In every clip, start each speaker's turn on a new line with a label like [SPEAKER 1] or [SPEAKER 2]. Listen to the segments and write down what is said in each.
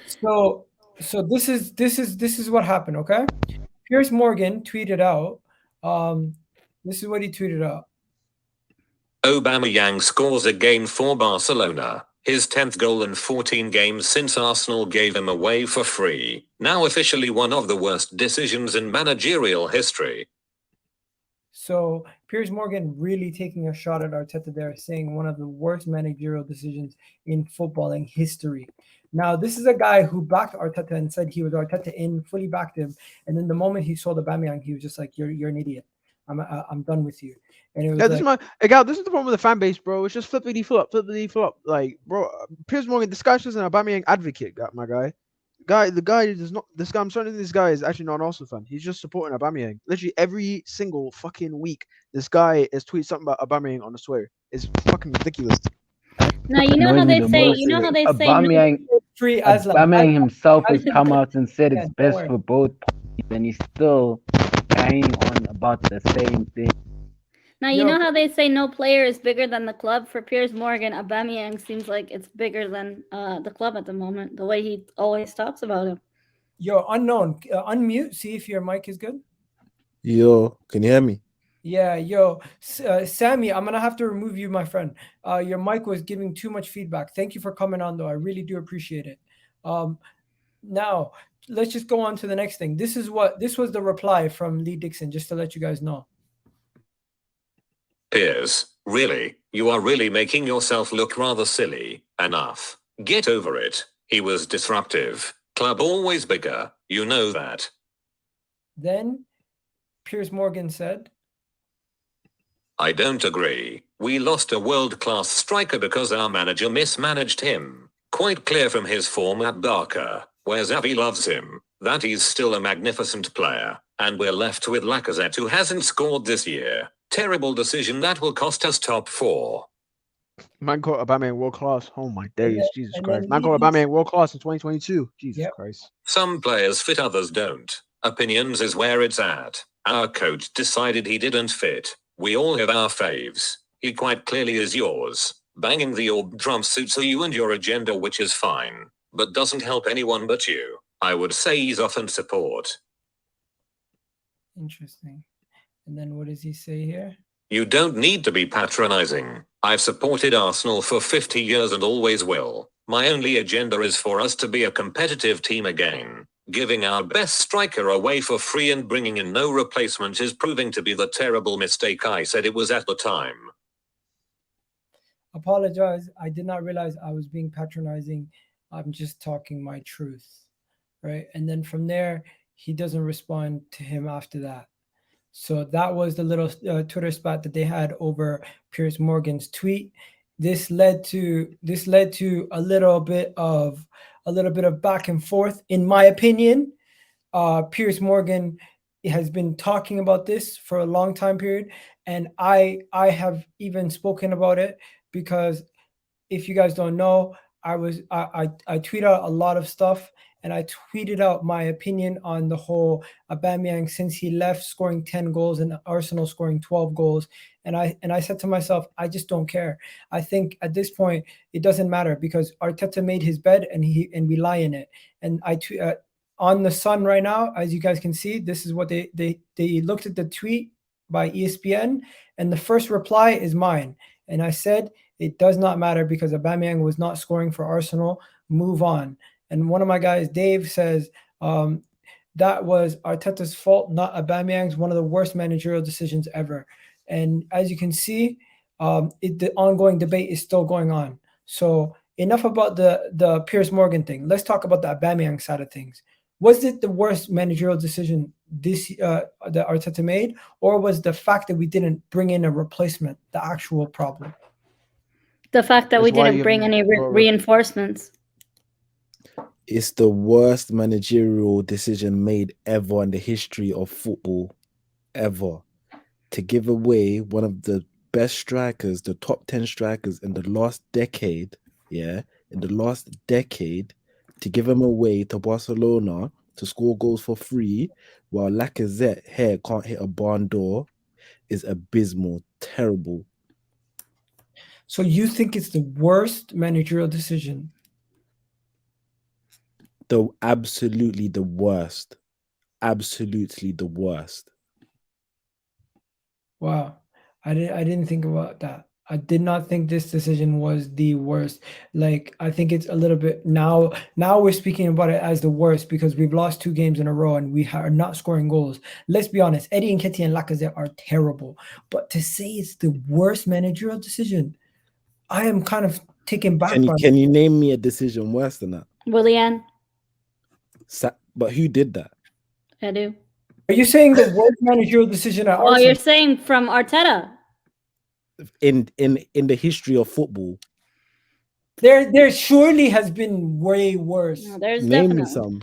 [SPEAKER 1] So this is what happened. Okay, Piers Morgan tweeted out. Um, this is what he tweeted out.
[SPEAKER 2] Aubameyang scores again for Barcelona. His 10th goal in 14 games since Arsenal gave him away for free. Now officially one of the worst decisions in managerial history.
[SPEAKER 1] So Piers Morgan really taking a shot at Arteta there, saying one of the worst managerial decisions in footballing history. Now, this is a guy who backed Arteta and said he was Arteta in, fully backed him, and then the moment he saw the Aubameyang, he was just like, "You're an idiot. I'm done with you." And it
[SPEAKER 3] Yeah,
[SPEAKER 1] was
[SPEAKER 3] this is
[SPEAKER 1] like,
[SPEAKER 3] my Egal. This is the problem with the fan base, bro. It's just flippity flop, flippity flop. Like, bro, Piers Morgan, this guy's just an Aubameyang advocate, my guy. The guy does not. This guy, I'm certain this guy is actually not an Arsenal fan. He's just supporting Aubameyang. Literally every single fucking week, this guy is tweeting something about Aubameyang on the swear. It's fucking ridiculous.
[SPEAKER 4] Now you know how
[SPEAKER 5] Annoys me
[SPEAKER 4] they
[SPEAKER 5] the
[SPEAKER 4] say.
[SPEAKER 5] most
[SPEAKER 4] You know
[SPEAKER 5] is
[SPEAKER 4] how they say no.
[SPEAKER 1] free as like
[SPEAKER 5] Aubameyang himself has
[SPEAKER 1] as
[SPEAKER 5] come out and said it's
[SPEAKER 1] don't
[SPEAKER 5] best
[SPEAKER 1] worry.
[SPEAKER 5] for both parties, and he's still banging on about the same thing.
[SPEAKER 4] Now you know how they say no player is bigger than the club. For Piers Morgan, Aubameyang seems like it's bigger than the club at the moment. The way he always talks about him.
[SPEAKER 1] Yo, unknown, unmute. See if your mic is good.
[SPEAKER 6] Yo, can you hear me?
[SPEAKER 1] Yeah, yo, Sammy, I'm gonna have to remove you, my friend. Your mic was giving too much feedback. Thank you for coming on, though. I really do appreciate it. Now, let's just go on to the next thing. This was the reply from Lee Dixon, just to let you guys know.
[SPEAKER 2] Piers, really, you are really making yourself look rather silly. Enough. Get over it. He was disruptive. Club always bigger, you know that.
[SPEAKER 1] Then Piers Morgan said,
[SPEAKER 2] I don't agree. We lost a world-class striker because our manager mismanaged him. Quite clear from his form at Barca, where Xavi loves him, that he's still a magnificent player, and we're left with Lacazette who hasn't scored this year. Terrible decision that will cost us top 4.
[SPEAKER 3] Man called Aubameyang world class. Oh my days, Jesus
[SPEAKER 1] and
[SPEAKER 3] Christ.
[SPEAKER 1] then
[SPEAKER 3] Man called Aubameyang world class in 2022. Jesus
[SPEAKER 1] Yep.
[SPEAKER 3] Christ.
[SPEAKER 2] Some players fit, others don't. Opinions is where it's at. Our coach decided he didn't fit. We all have our faves. He quite clearly is yours. Banging the orb drum suits you and your agenda, which is fine, but doesn't help anyone but you. I would say he's off and support.
[SPEAKER 1] Interesting. And then what does he say here?
[SPEAKER 2] You don't need to be patronizing. I've supported Arsenal for 50 years and always will. My only agenda is for us to be a competitive team again. Giving our best striker away for free and bringing in no replacement is proving to be the terrible mistake I said it was at the time.
[SPEAKER 1] Apologize. I did not realize I was being patronizing. I'm just talking my truth. Right. And then from there, he doesn't respond to him after that. So that was the little Twitter spat that they had over Piers Morgan's tweet. This led to a little bit of back and forth. In my opinion, Piers Morgan has been talking about this for a long time period, and I have even spoken about it because if you guys don't know, I tweet out a lot of stuff, and I tweeted out my opinion on the whole Aubameyang since he left scoring 10 goals and Arsenal scoring 12 goals. And I said to myself, I just don't care. I think at this point it doesn't matter because Arteta made his bed and we lie in it. And on the Sun right now, as you guys can see, this is what they looked at the tweet by ESPN, and the first reply is mine. And I said, it does not matter because Aubameyang was not scoring for Arsenal. Move on. And one of my guys, Dave, says that was Arteta's fault, not Aubameyang's. One of the worst managerial decisions ever. And as you can see, the ongoing debate is still going on. So enough about the Piers Morgan thing. Let's talk about the Aubameyang side of things. Was it the worst managerial decision that Arteta made, or was the fact that we didn't bring in a replacement the actual problem?
[SPEAKER 4] The fact that we didn't bring any reinforcements.
[SPEAKER 6] It's the worst managerial decision made ever in the history of football, ever. To give away one of the best strikers, the top 10 strikers in the last decade, to give him away to Barcelona to score goals for free, while Lacazette here can't hit a barn door, is abysmal, terrible.
[SPEAKER 1] So you think it's the worst managerial decision?
[SPEAKER 6] Absolutely the worst. Absolutely the worst.
[SPEAKER 1] Wow. I didn't think about that. I did not think this decision was the worst. Like, I think it's a little bit now we're speaking about it as the worst because we've lost 2 games in a row and we are not scoring goals. Let's be honest, Eddie Nketiah and Lacazette are terrible. But to say it's the worst managerial decision, I am kind of taken back by
[SPEAKER 6] Can you name me a decision worse than that?
[SPEAKER 4] Willian,
[SPEAKER 6] But who did that?
[SPEAKER 4] I do.
[SPEAKER 1] Are you saying the worst managerial decision at
[SPEAKER 4] Well,
[SPEAKER 1] Arsenal?
[SPEAKER 4] you're saying from Arteta.
[SPEAKER 6] In the history of football,
[SPEAKER 1] There surely has been way worse.
[SPEAKER 4] No, there's
[SPEAKER 6] name me
[SPEAKER 4] definitely.
[SPEAKER 6] some.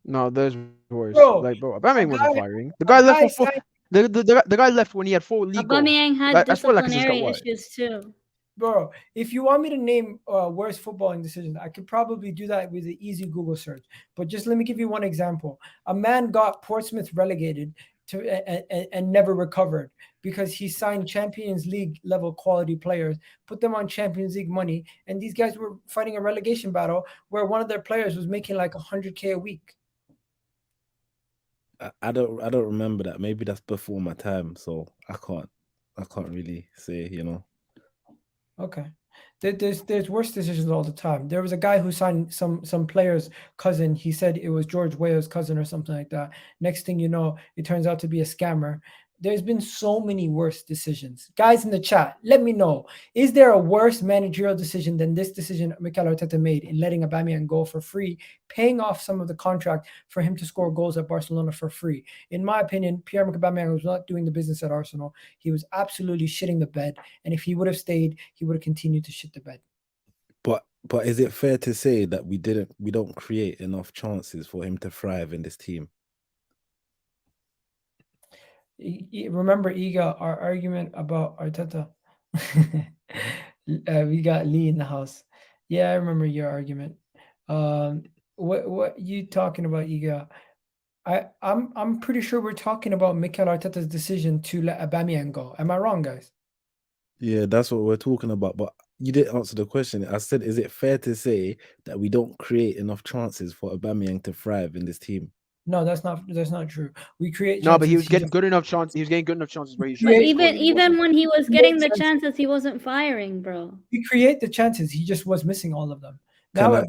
[SPEAKER 3] No, there's worse.
[SPEAKER 1] Bro,
[SPEAKER 3] Like, bro, Aubameyang wasn't
[SPEAKER 1] guy-
[SPEAKER 3] firing. The guy left
[SPEAKER 1] guy
[SPEAKER 3] with 4. The guy left when he had 4 league goals.
[SPEAKER 4] Aubameyang had
[SPEAKER 3] Like, I swear Lacazette's got
[SPEAKER 4] disciplinary
[SPEAKER 3] what?
[SPEAKER 4] issues too.
[SPEAKER 1] Bro, if you want me to name worst footballing decisions, I could probably do that with an easy Google search. But just let me give you one example. A man got Portsmouth relegated and never recovered because he signed Champions League level quality players, put them on Champions League money, and these guys were fighting a relegation battle where one of their players was making like 100K a week.
[SPEAKER 6] I don't remember that. Maybe that's before my time, so I can't really say, you know.
[SPEAKER 1] Okay. There's worse decisions all the time. There was a guy who signed some player's cousin. He said it was George Weah's cousin or something like that. Next thing you know, it turns out to be a scammer. There's been so many worse decisions. Guys in the chat, let me know. Is there a worse managerial decision than this decision Mikel Arteta made in letting Aubameyang go for free, paying off some of the contract for him to score goals at Barcelona for free? In my opinion, Pierre-Emerick Aubameyang was not doing the business at Arsenal. He was absolutely shitting the bed. And if he would have stayed, he would have continued to shit the bed.
[SPEAKER 6] But is it fair to say that we don't create enough chances for him to thrive in this team?
[SPEAKER 1] Remember, Egal, our argument about Arteta. We got Lee in the house. Yeah, I remember your argument. What you talking about, Egal? I'm pretty sure we're talking about Mikel Arteta's decision to let Aubameyang go. Am I wrong, guys?
[SPEAKER 6] Yeah, that's what we're talking about. But you didn't answer the question. I said, is it fair to say that we don't create enough chances for Aubameyang to thrive in this team?
[SPEAKER 1] No, that's not true. We create
[SPEAKER 3] No, but he
[SPEAKER 1] chances,
[SPEAKER 3] was getting good enough chances. He was getting good enough chances where he should.
[SPEAKER 4] But
[SPEAKER 1] Yeah,
[SPEAKER 4] even when he was
[SPEAKER 1] Yeah,
[SPEAKER 4] getting the
[SPEAKER 1] chances.
[SPEAKER 4] chances, he wasn't firing, bro.
[SPEAKER 1] We create the chances. He just was missing all of them. Now at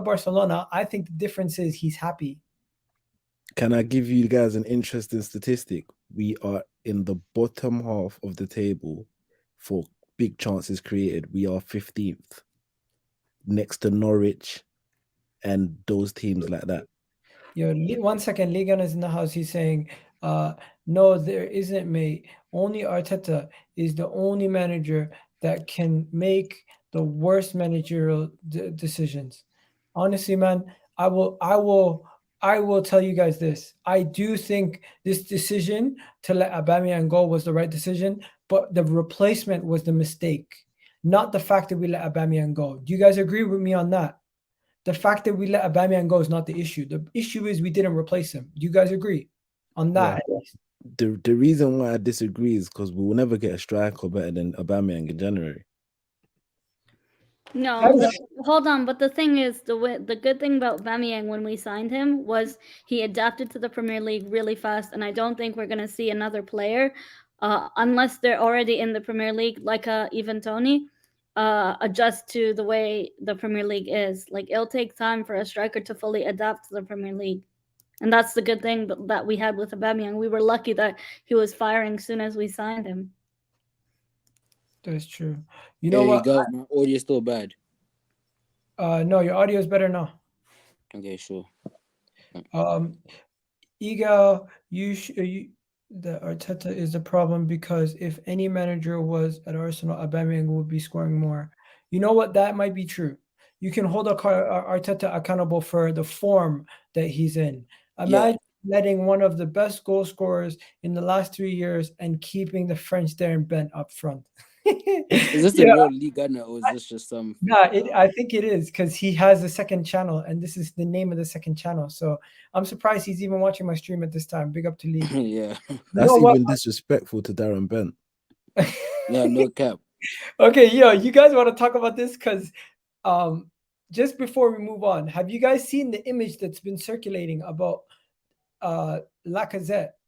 [SPEAKER 1] Barcelona, I think the difference is he's happy.
[SPEAKER 6] Can I give you guys an interesting statistic? We are in the bottom half of the table for big chances created. We are 15th, next to Norwich and those teams like that.
[SPEAKER 1] Yo, 1 second, Ligan is in the house. He's saying, no, there isn't, mate. Only Arteta is the only manager that can make the worst managerial decisions. Honestly, man, I will tell you guys this. I do think this decision to let Aubameyang go was the right decision, but the replacement was the mistake, not the fact that we let Aubameyang go. Do you guys agree with me on that? The fact that we let Aubameyang go is not the issue. The issue is we didn't replace him. Do you guys agree on that?
[SPEAKER 6] Yeah. The reason why I disagree is because we will never get a striker better than Aubameyang in January.
[SPEAKER 4] No, hold on. But the thing is, the good thing about Aubameyang when we signed him was he adapted to the Premier League really fast, and I don't think we're going to see another player, unless they're already in the Premier League, like even Tony, adjust to the way the Premier League is. Like, it'll take time for a striker to fully adapt to the Premier League. And that's the good thing that we had with Aubameyang. We were lucky that he was firing as soon as we signed him.
[SPEAKER 1] That's true. You know what?
[SPEAKER 7] My audio is still bad.
[SPEAKER 1] No, your audio is better now.
[SPEAKER 7] Okay, sure.
[SPEAKER 1] Egal, the Arteta is the problem because if any manager was at Arsenal, Aubameyang would be scoring more. You know what? That might be true. You can hold Arteta accountable for the form that he's in. Imagine letting one of the best goal scorers in the last 3 years and keeping the French Darren Bent up front.
[SPEAKER 7] Is this the real League Gunner or is this just some?
[SPEAKER 1] No, I think it is because he has a second channel, and this is the name of the second channel. So I'm surprised he's even watching my stream at this time. Big up to Lee.
[SPEAKER 7] Yeah.
[SPEAKER 6] That's even disrespectful to Darren Bent.
[SPEAKER 7] Yeah, no cap.
[SPEAKER 1] Okay, yo, you guys want to talk about this because just before we move on, have you guys seen the image that's been circulating about Lacazette